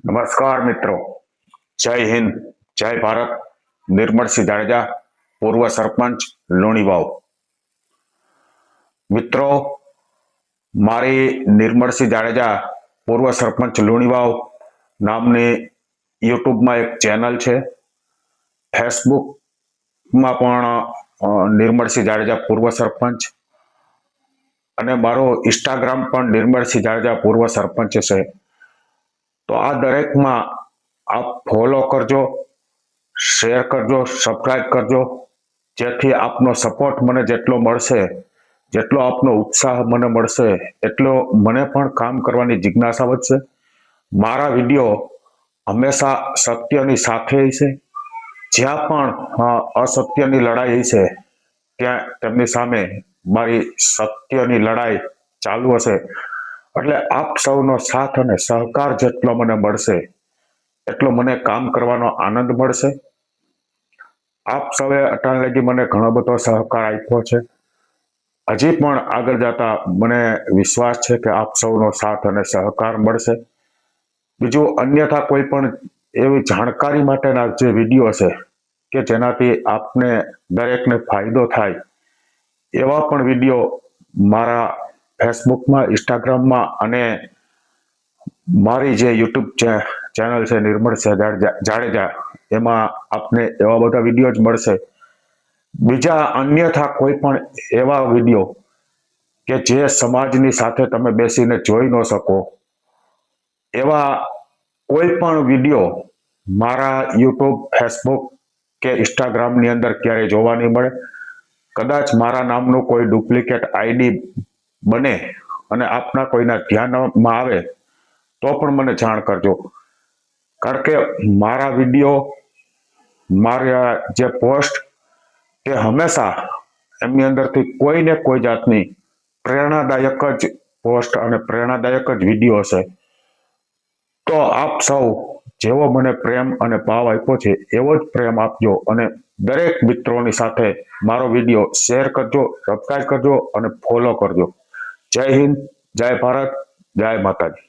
નમસ્કાર મિત્રો, જય હિન્દ, જય ભારત. નિર્મળસિંહ જાડેજા, પૂર્વ સરપંચ લુણીવાવ. મિત્રો, મારી નિર્મળસિંહ જાડેજા, પૂર્વ સરપંચ લુણીવાવ નામની યુટ્યુબમાં એક ચેનલ છે. ફેસબુકમાં પણ નિર્મળસિંહ જાડેજા પૂર્વ સરપંચ, અને મારો ઇન્સ્ટાગ્રામ પણ નિર્મળસિંહ જાડેજા પૂર્વ સરપંચ છે. તો આ દરેકમાં આપ ફોલો કરજો, શેર કરજો, સબસ્ક્રાઇબ કરજો, જેથી આપનો સપોર્ટ મને જેટલો મળશે, જેટલો આપનો ઉત્સાહ મને મળશે, એટલો મને પણ કામ કરવાની જિજ્ઞાસા વધશે. મારા વિડીયો હંમેશા સત્યની સાથે છે. જ્યાં પણ અસત્યની લડાઈ છે, ત્યાં તેમની સામે મારી સત્યની લડાઈ ચાલુ હશે. એટલે આપ સૌનો સાથ અને સહકાર જેટલો મને મળશે, એટલો મને કામ કરવાનો આનંદ મળશે. આપ સૌએ અટાણ લગી મને ઘણો બધો સહકાર આપ્યો છે. હજી પણ આગળ જતા મને વિશ્વાસ છે કે આપ સૌનો સાથ અને સહકાર મળશે. બીજું, અન્યથા કોઈ પણ એવી જાણકારી માટેના જે વિડીયો છે કે જેનાથી આપને દરેકને ફાયદો થાય, એવા પણ વિડીયો મારા ફેસબુકમાં, ઇન્સ્ટાગ્રામમાં અને મારી જે યુટ્યુબ ચેનલ છે નિર્મળસિંહ જાડેજા, એમાં આપને એવા બધા વિડીયો જ મળશે. બીજા અન્યથા કોઈ પણ એવા વિડીયો કે જે સમાજની સાથે તમે બેસીને જોઈ ન શકો, એવા કોઈ પણ વિડીયો મારા યુટ્યુબ, ફેસબુક કે ઇન્સ્ટાગ્રામની અંદર ક્યારેય જોવા નહીં મળે. કદાચ મારા નામનું કોઈ ડુપ્લિકેટ આઈડી બને અને આપના કોઈના ધ્યાનમાં આવે તો પણ મને જાણ કરજો. કારણ કે મારા વિડીયો, મારા જે પોસ્ટ, તે હંમેશા એમની અંદરથી કોઈને કોઈ જાતની પ્રેરણાદાયક જ પોસ્ટ અને પ્રેરણાદાયક જ વિડીયો હશે. તો આપ સૌ જેવો મને પ્રેમ અને ભાવ આપ્યો છે, એવો જ પ્રેમ આપજો અને દરેક મિત્રોની સાથે મારો વિડીયો શેર કરજો, સબસ્ક્રાઇબ કરજો અને ફોલો કરજો. જય હિન્દ, જય ભારત, જય માતાજી.